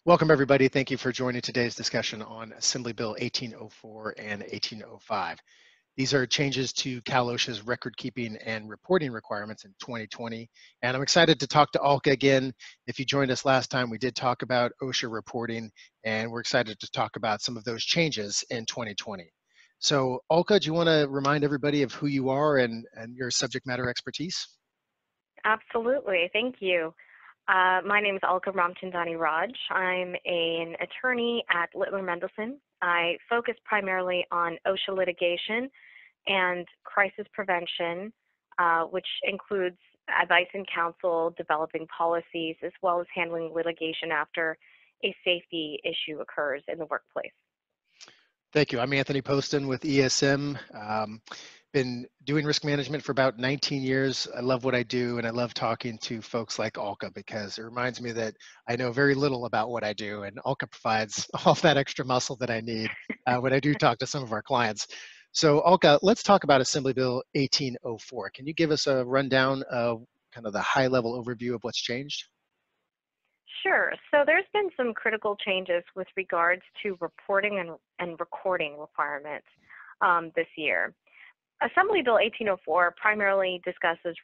Welcome, everybody. Thank you for joining today's discussion on Assembly Bill 1804 and 1805. These are changes to Cal OSHA's record-keeping and reporting requirements in 2020. And I'm excited to talk to Alka again. If you joined us last time, we did talk about OSHA reporting, and we're excited to talk about some of those changes in 2020. So Alka, do you want to remind everybody of who you are and your subject matter expertise? Absolutely. Thank you. My name is Alka Ramchandani-Raj. I'm an attorney at Littler Mendelson. I focus primarily on OSHA litigation and crisis prevention, which includes advice and counsel, developing policies, as well as handling litigation after a safety issue occurs in the workplace. Thank you. I'm Anthony Poston with ESM. Been doing risk management for about 19 years. I love what I do, and I love talking to folks like Alka because it reminds me that I know very little about what I do, and Alka provides all that extra muscle that I need when I do talk to some of our clients. So Alka, let's talk about Assembly Bill 1804. Can you give us a rundown of kind of the high-level overview of what's changed? Sure. So there's been some critical changes with regards to reporting and recording requirements this year. Assembly Bill 1804 primarily discusses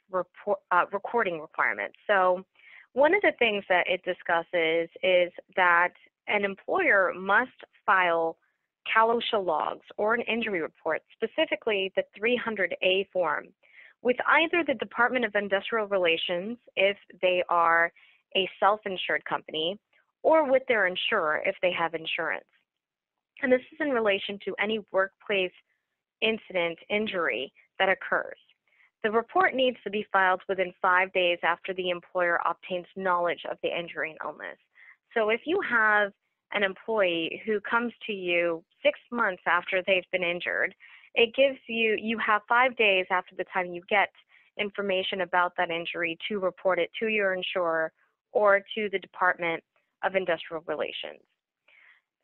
recording requirements. So one of the things that it discusses is that an employer must file Cal OSHA logs or an injury report, specifically the 300A form, with either the Department of Industrial Relations if they are a self-insured company, or with their insurer if they have insurance. And this is in relation to any workplace incident injury that occurs. The report needs to be filed within 5 days after the employer obtains knowledge of the injury and illness. So if you have an employee who comes to you 6 months after they've been injured, it gives you have 5 days after the time you get information about that injury to report it to your insurer or to the Department of Industrial Relations.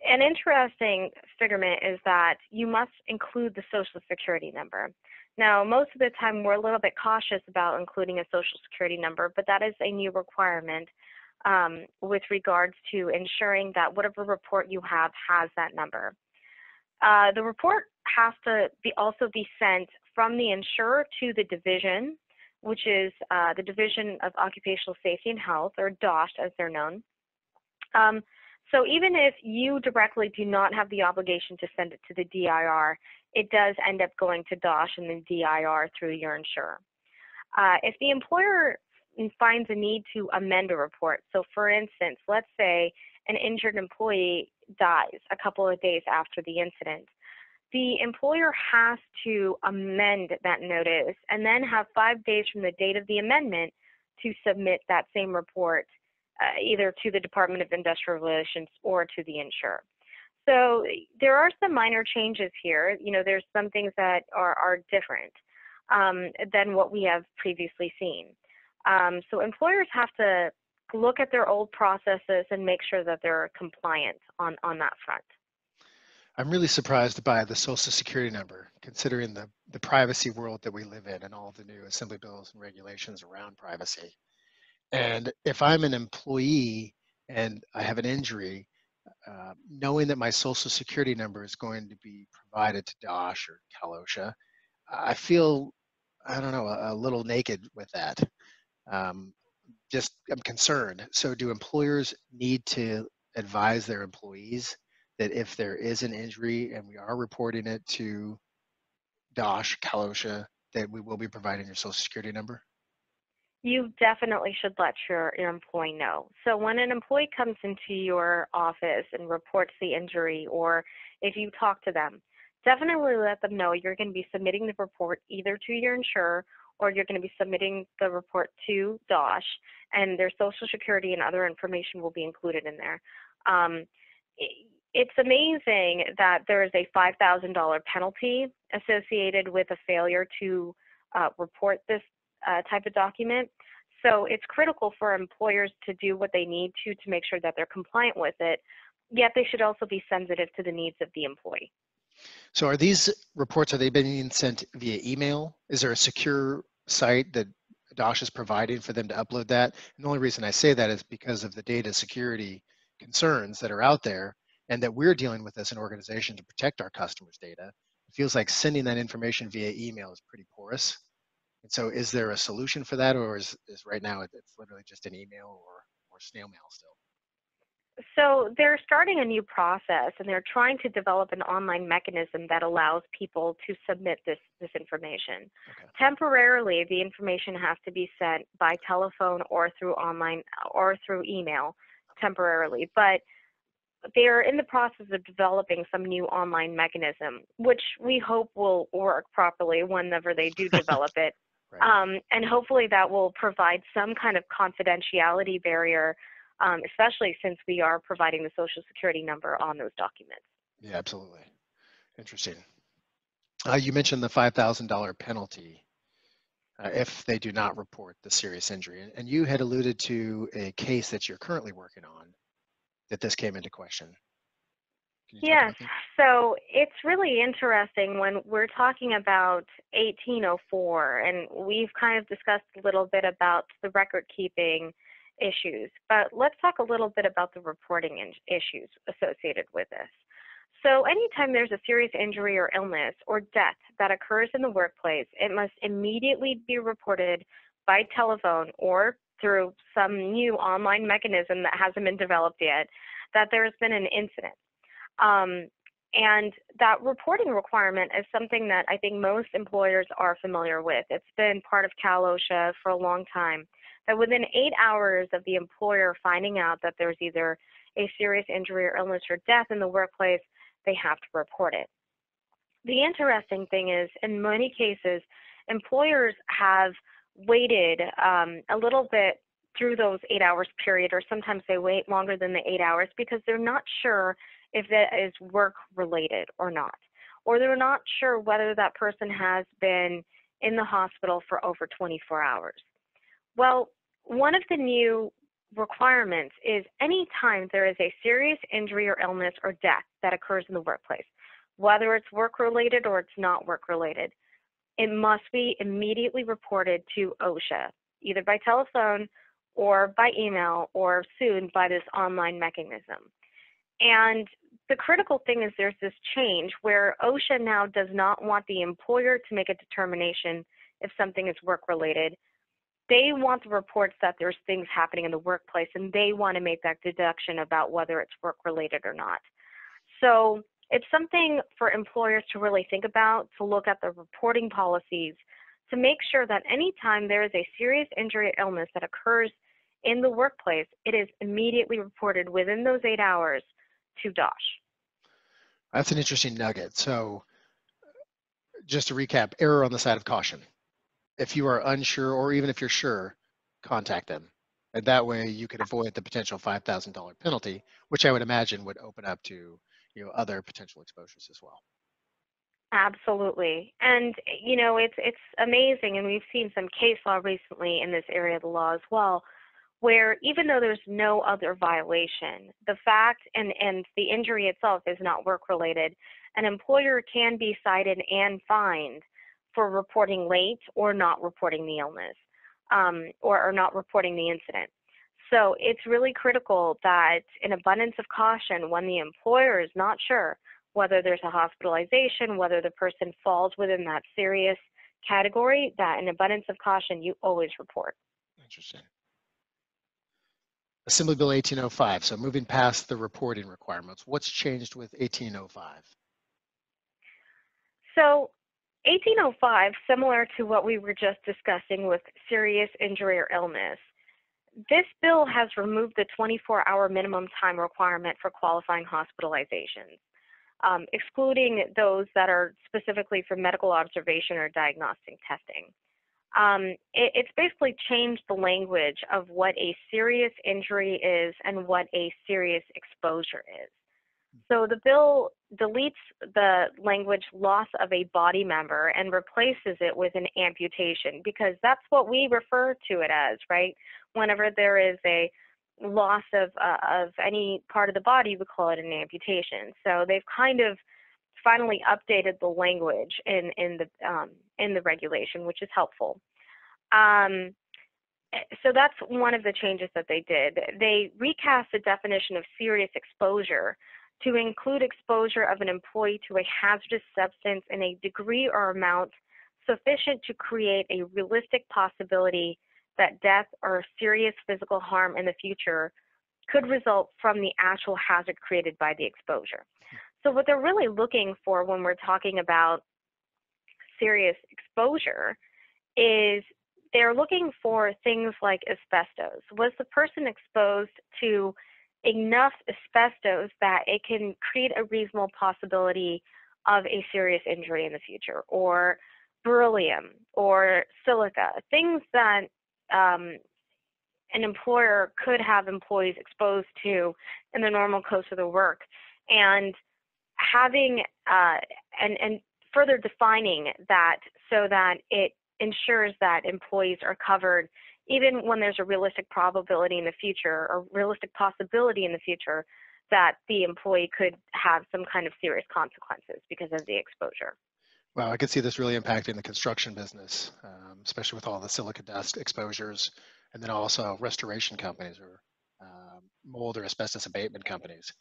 An interesting figment is that you must include the Social Security number. Now, most of the time we're a little bit cautious about including a Social Security number, but that is a new requirement with regards to ensuring that whatever report you have has that number. The report has to also be sent from the insurer to the division, which is the Division of Occupational Safety and Health, or DOSH as they're known. So even if you directly do not have the obligation to send it to the DIR, it does end up going to DOSH and the DIR through your insurer. If the employer finds a need to amend a report, so for instance, let's say an injured employee dies a couple of days after the incident, the employer has to amend that notice and then have 5 days from the date of the amendment to submit that same report either to the Department of Industrial Relations or to the insurer. So there are some minor changes here. You know, there's some things that are different than what we have previously seen. So employers have to look at their old processes and make sure that they're compliant on that front. I'm really surprised by the Social Security number, considering the privacy world that we live in and all the new assembly bills and regulations around privacy. And if I'm an employee and I have an injury, knowing that my Social Security number is going to be provided to DOSH or Cal OSHA, I feel, I don't know, a little naked with that. I'm concerned. So do employers need to advise their employees that if there is an injury and we are reporting it to DOSH, Cal OSHA, that we will be providing your Social Security number? You definitely should let your employee know. So when an employee comes into your office and reports the injury, or if you talk to them, definitely let them know you're going to be submitting the report either to your insurer or you're going to be submitting the report to DOSH, and their Social Security and other information will be included in there. It's amazing that there is a $5,000 penalty associated with a failure to report this type of document. So it's critical for employers to do what they need to make sure that they're compliant with it, yet they should also be sensitive to the needs of the employee. So are these reports, are they being sent via email? Is there a secure site that DOSH is providing for them to upload that? And the only reason I say that is because of the data security concerns that are out there and that we're dealing with as an organization to protect our customers' data. It feels like sending that information via email is pretty porous. And so is there a solution for that, or is right now it's literally just an email or snail mail still? So they're starting a new process, and they're trying to develop an online mechanism that allows people to submit this information. Okay. Temporarily, the information has to be sent by telephone or through online or through email temporarily, but they're in the process of developing some new online mechanism, which we hope will work properly whenever they do develop it. Right. And hopefully that will provide some kind of confidentiality barrier, especially since we are providing the Social Security number on those documents. Yeah, absolutely. Interesting. You mentioned the $5,000 penalty if they do not report the serious injury. And you had alluded to a case that you're currently working on that this came into question. Can you talk Yes, about that? so it's really interesting when we're talking about 1804, and we've kind of discussed a little bit about the record keeping issues, but let's talk a little bit about the reporting issues associated with this. So anytime there's a serious injury or illness or death that occurs in the workplace, it must immediately be reported by telephone or through some new online mechanism that hasn't been developed yet that there has been an incident. And that reporting requirement is something that I think most employers are familiar with. It's been part of Cal OSHA for a long time, that within 8 hours of the employer finding out that there's either a serious injury or illness or death in the workplace, they have to report it. The interesting thing is, in many cases, employers have waited a little bit through those 8 hours period, or sometimes they wait longer than the 8 hours because they're not sure if that is work related or not, or they're not sure whether that person has been in the hospital for over 24 hours. Well, one of the new requirements is anytime there is a serious injury or illness or death that occurs in the workplace, whether it's work related or it's not work related, it must be immediately reported to OSHA, either by telephone or by email or soon by this online mechanism. And the critical thing is there's this change where OSHA now does not want the employer to make a determination if something is work-related. They want the reports that there's things happening in the workplace, and they want to make that deduction about whether it's work-related or not. So it's something for employers to really think about, to look at the reporting policies, to make sure that anytime there is a serious injury or illness that occurs in the workplace, it is immediately reported within those 8 hours to DOSH. That's an interesting nugget. So just to recap, error on the side of caution. If you are unsure, or even if you're sure, contact them. And that way you could avoid the potential $5,000 penalty, which I would imagine would open up to other potential exposures as well. Absolutely. And, it's amazing, and we've seen some case law recently in this area of the law as well, where even though there's no other violation, the fact and the injury itself is not work-related, an employer can be cited and fined for reporting late or not reporting the illness or not reporting the incident. So it's really critical that in abundance of caution, when the employer is not sure whether there's a hospitalization, whether the person falls within that serious category, that in abundance of caution, you always report. Interesting. Assembly Bill 1805. So moving past the reporting requirements, what's changed with 1805? So 1805, similar to what we were just discussing with serious injury or illness, this bill has removed the 24-hour minimum time requirement for qualifying hospitalizations, excluding those that are specifically for medical observation or diagnostic testing. It's basically changed the language of what a serious injury is and what a serious exposure is. So the bill deletes the language loss of a body member and replaces it with an amputation, because that's what we refer to it as, right? Whenever there is a loss of any part of the body, we call it an amputation. So they've kind of finally updated the language in the regulation, which is helpful. So that's one of the changes that they did. They recast the definition of serious exposure to include exposure of an employee to a hazardous substance in a degree or amount sufficient to create a realistic possibility that death or serious physical harm in the future could result from the actual hazard created by the exposure. So what they're really looking for when we're talking about serious exposure is they're looking for things like asbestos. Was the person exposed to enough asbestos that it can create a reasonable possibility of a serious injury in the future, or beryllium or silica, things that an employer could have employees exposed to in the normal course of the work, and having and further defining that so that it ensures that employees are covered even when there's a realistic probability in the future or realistic possibility in the future that the employee could have some kind of serious consequences because of the exposure. Wow, I could see this really impacting the construction business, especially with all the silica dust exposures, and then also restoration companies or mold or asbestos abatement companies.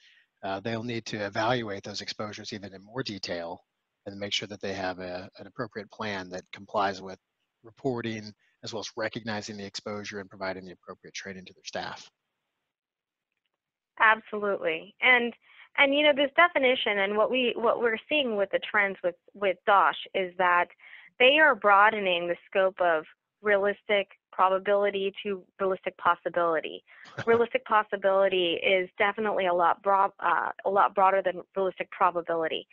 They'll need to evaluate those exposures even in more detail and make sure that they have an appropriate plan that complies with reporting as well as recognizing the exposure and providing the appropriate training to their staff. Absolutely. And you know, this definition and what we're seeing with the trends with DOSH is that they are broadening the scope of realistic probability to realistic possibility. Realistic possibility is definitely a lot broader than realistic probability.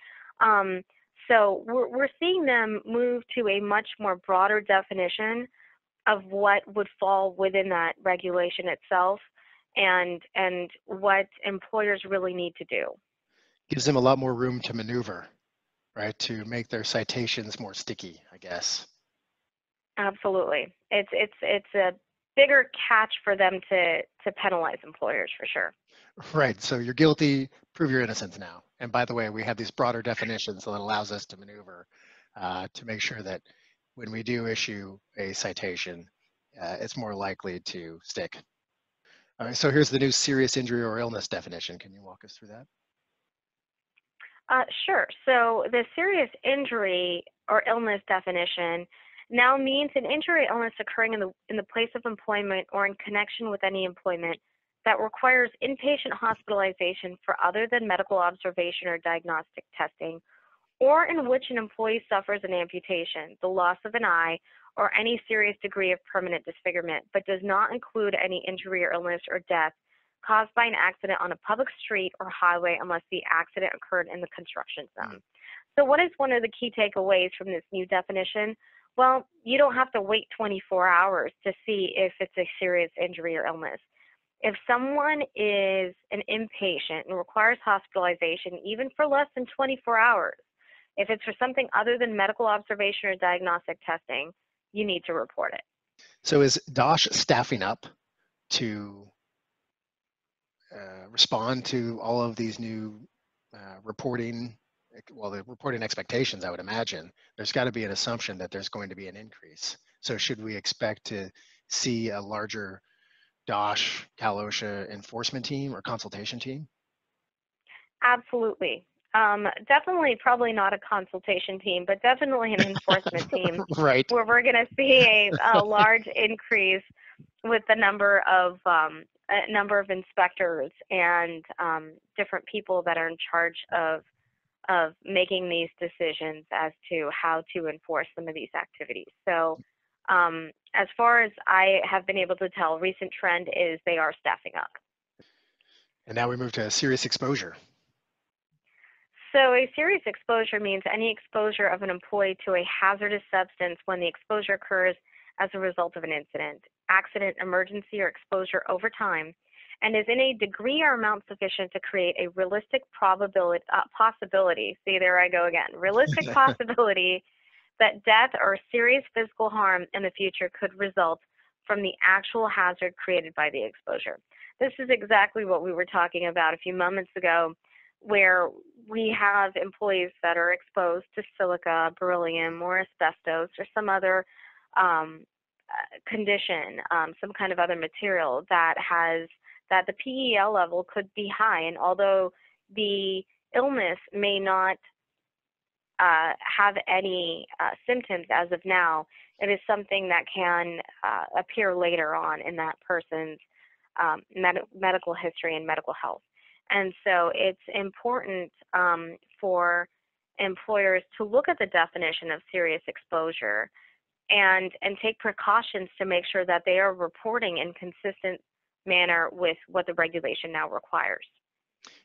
So we're seeing them move to a much more broader definition of what would fall within that regulation itself and what employers really need to do. Gives them a lot more room to maneuver, right, to make their citations more sticky, I guess. Absolutely. It's a bigger catch for them to penalize employers for sure. Right. So you're guilty, prove your innocence now. And by the way, we have these broader definitions that allows us to maneuver to make sure that when we do issue a citation, it's more likely to stick. All right. So here's the new serious injury or illness definition. Can you walk us through that? Sure. So the serious injury or illness definition now means an injury or illness occurring in the place of employment or in connection with any employment that requires inpatient hospitalization for other than medical observation or diagnostic testing, or in which an employee suffers an amputation, the loss of an eye, or any serious degree of permanent disfigurement, but does not include any injury or illness or death caused by an accident on a public street or highway unless the accident occurred in the construction zone. So what is one of the key takeaways from this new definition? Well, you don't have to wait 24 hours to see if it's a serious injury or illness. If someone is an inpatient and requires hospitalization even for less than 24 hours, if it's for something other than medical observation or diagnostic testing, you need to report it. So is DOSH staffing up to respond to all of these new reporting, well, the reporting expectations, I would imagine? There's got to be an assumption that there's going to be an increase. So should we expect to see a larger DOSH, Cal OSHA enforcement team or consultation team? Absolutely. Definitely probably not a consultation team, but definitely an enforcement team Right. where we're going to see a large increase with the number of inspectors and different people that are in charge of making these decisions as to how to enforce some of these activities. So as far as I have been able to tell, recent trend is they are staffing up. And now we move to serious exposure. So a serious exposure means any exposure of an employee to a hazardous substance when the exposure occurs as a result of an incident, accident, emergency, or exposure over time, and is in a degree or amount sufficient to create a realistic possibility, see there I go again, realistic possibility that death or serious physical harm in the future could result from the actual hazard created by the exposure. This is exactly what we were talking about a few moments ago, where we have employees that are exposed to silica, beryllium, or asbestos, or some other condition, some kind of other material that the PEL level could be high, and although the illness may not have any symptoms as of now, it is something that can appear later on in that person's medical history and medical health. And so it's important for employers to look at the definition of serious exposure and take precautions to make sure that they are reporting in consistent manner with what the regulation now requires.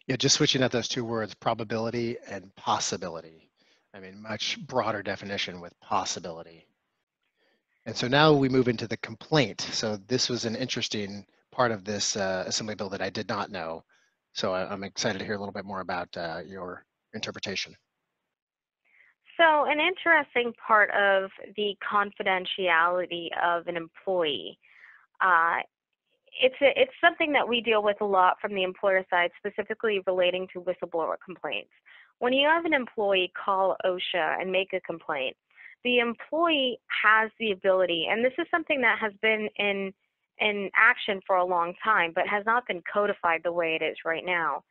Yeah, just switching out those two words, probability and possibility. I mean, much broader definition with possibility. And so now we move into the complaint. So this was an interesting part of this assembly bill that I did not know. So I'm excited to hear a little bit more about your interpretation. So an interesting part of the confidentiality of an employee, it's something that we deal with a lot from the employer side, specifically relating to whistleblower complaints. When you have an employee call OSHA and make a complaint, the employee has the ability, and this is something that has been in action for a long time, but has not been codified the way it is right now.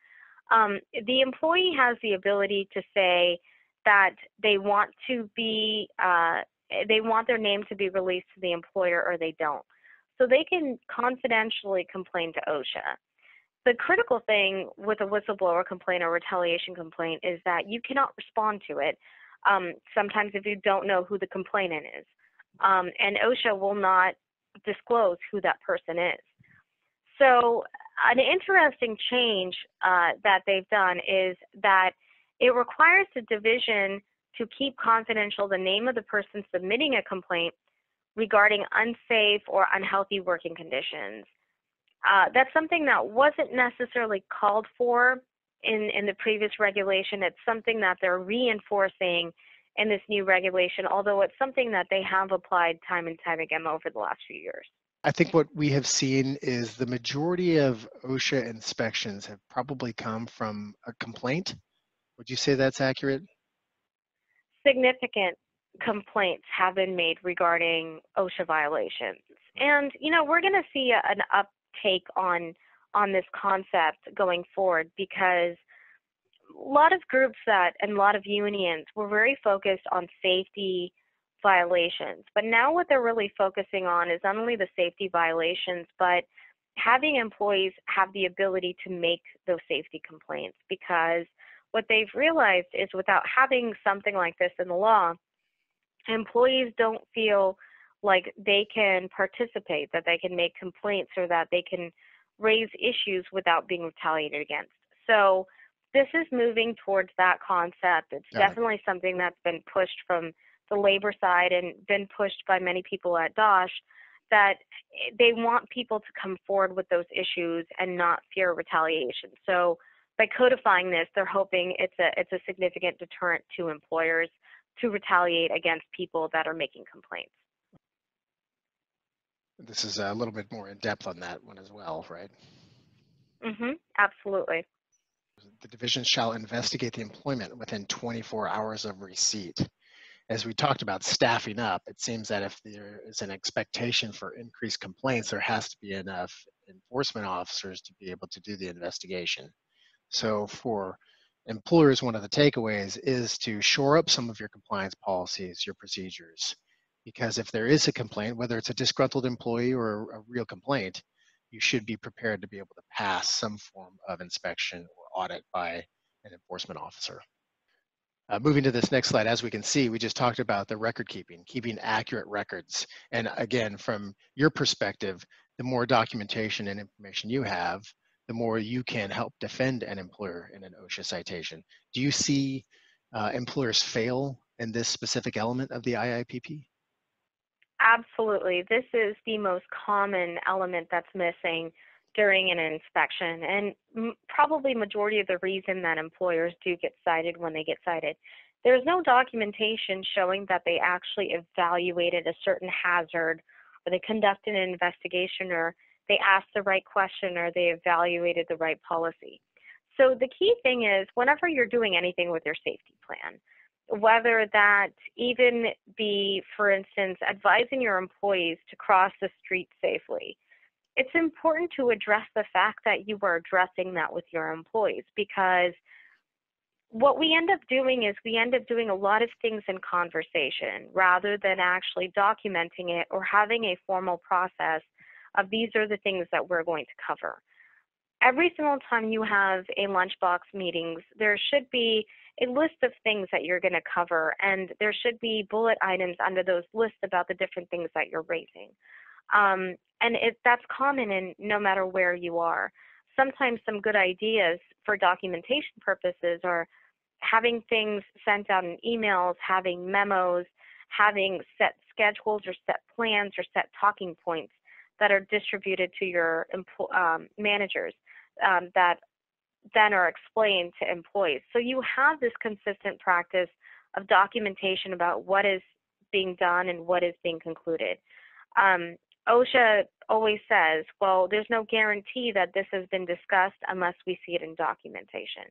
The employee has the ability to say that they want their name to be released to the employer, or they don't. So they can confidentially complain to OSHA. The critical thing with a whistleblower complaint or retaliation complaint is that you cannot respond to it, sometimes if you don't know who the complainant is. And OSHA will not disclose who that person is. So an interesting change that they've done is that it requires the division to keep confidential the name of the person submitting a complaint regarding unsafe or unhealthy working conditions. That's something that wasn't necessarily called for in the previous regulation. It's something that they're reinforcing in this new regulation, although it's something that they have applied time and time again over the last few years. I think what we have seen is the majority of OSHA inspections have probably come from a complaint. Would you say that's accurate? Significant complaints have been made regarding OSHA violations. And, you know, we're going to see an uptake on this concept going forward, because a lot of groups and a lot of unions were very focused on safety violations. But now what they're really focusing on is not only the safety violations, but having employees have the ability to make those safety complaints, because what they've realized is without having something like this in the law, employees don't feel like they can participate, that they can make complaints, or that they can raise issues without being retaliated against. So this is moving towards that concept. It's definitely something that's been pushed from the labor side and been pushed by many people at DOSH, that they want people to come forward with those issues and not fear retaliation. So by codifying this, they're hoping it's a significant deterrent to employers to retaliate against people that are making complaints. This is a little bit more in depth on that one as well, right? Absolutely. The division shall investigate the employment within 24 hours of receipt. As we talked about staffing up, it seems that if there is an expectation for increased complaints, there has to be enough enforcement officers to be able to do the investigation. So for employers, one of the takeaways is to shore up some of your compliance policies, your procedures, because if there is a complaint, whether it's a disgruntled employee or a real complaint, you should be prepared to be able to pass some form of inspection or audit by an enforcement officer. Moving to this next slide, as we can see, we just talked about the record keeping accurate records. And again, from your perspective, the more documentation and information you have, the more you can help defend an employer in an OSHA citation. Do you see employers fail in this specific element of the IIPP? Absolutely. This is the most common element that's missing during an inspection, and probably majority of the reason that employers do get cited when they get cited. There's no documentation showing that they actually evaluated a certain hazard, or they conducted an investigation, or they asked the right question, or they evaluated the right policy. So the key thing is, whenever you're doing anything with your safety plan, whether that even be, for instance, advising your employees to cross the street safely. It's important to address the fact that you are addressing that with your employees, because what we end up doing is we end up doing a lot of things in conversation rather than actually documenting it or having a formal process of these are the things that we're going to cover. Every single time you have a lunchbox meetings, there should be a list of things that you're going to cover, and there should be bullet items under those lists about the different things that you're raising. And that's common in no matter where you are. Sometimes some good ideas for documentation purposes are having things sent out in emails, having memos, having set schedules or set plans or set talking points that are distributed to your managers that then are explained to employees. So you have this consistent practice of documentation about what is being done and what is being concluded. OSHA always says, well, there's no guarantee that this has been discussed unless we see it in documentation.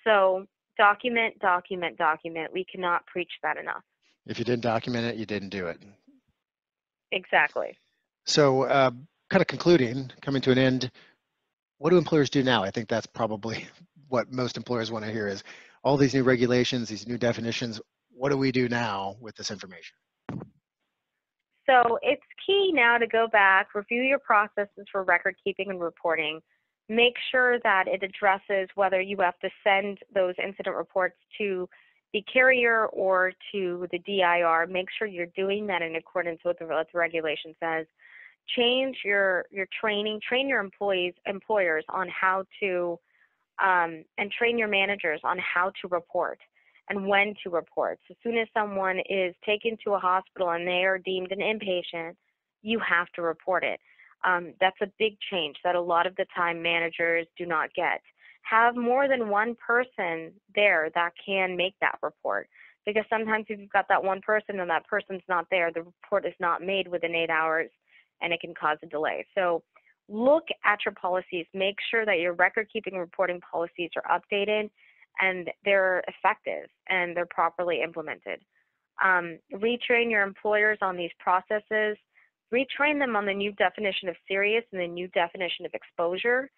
So document, document, document. We cannot preach that enough. If you didn't document it, you didn't do it. Exactly. So kind of concluding, coming to an end, what do employers do now? I think that's probably what most employers want to hear is all these new regulations, these new definitions. What do we do now with this information? So it's key now to go back, review your processes for record keeping and reporting. Make sure that it addresses whether you have to send those incident reports to the carrier or to the DIR. Make sure you're doing that in accordance with what the regulation says. Change your training, train your employers on how to, and train your managers on how to report and when to report. So as soon as someone is taken to a hospital and they are deemed an inpatient, you have to report it. That's a big change that a lot of the time managers do not get. Have more than one person there that can make that report, because sometimes if you've got that one person and that person's not there, the report is not made within 8 hours and it can cause a delay. So look at your policies. Make sure that your record keeping and reporting policies are updated and they're effective and they're properly implemented. Retrain your employers on these processes. Retrain them on the new definition of serious and the new definition of exposure.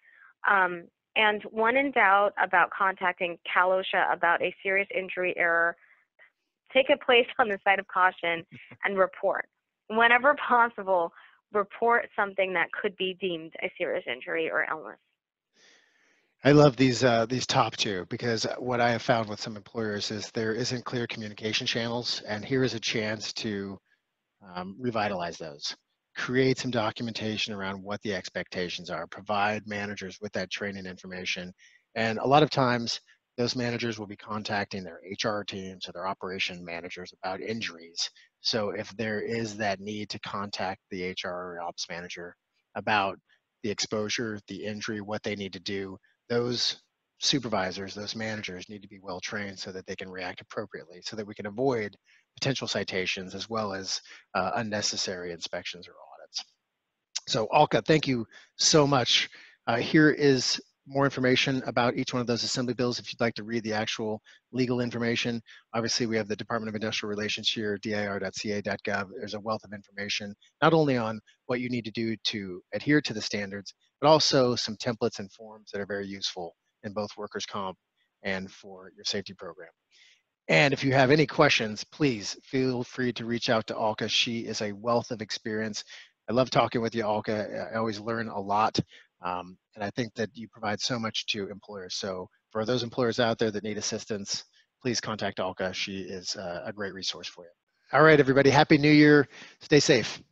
And when in doubt about contacting Cal OSHA about a serious injury error, take a place on the side of caution and report. Whenever possible, report something that could be deemed a serious injury or illness. I love these top two, because what I have found with some employers is there isn't clear communication channels, and here is a chance to revitalize those. Create some documentation around what the expectations are, provide managers with that training information. And a lot of times those managers will be contacting their HR teams or their operation managers about injuries. So if there is that need to contact the HR or ops manager about the exposure, the injury, what they need to do, those supervisors, those managers need to be well trained so that they can react appropriately, so that we can avoid potential citations as well as unnecessary inspections or audits. So Alka, thank you so much. Here is more information about each one of those assembly bills if you'd like to read the actual legal information. Obviously, we have the Department of Industrial Relations here, dir.ca.gov. There's a wealth of information, not only on what you need to do to adhere to the standards, but also some templates and forms that are very useful in both workers' comp and for your safety program. And if you have any questions, please feel free to reach out to Alka. She is a wealth of experience. I love talking with you, Alka. I always learn a lot. And I think that you provide so much to employers. So for those employers out there that need assistance, please contact Alka. She is a great resource for you. All right, everybody. Happy New Year. Stay safe.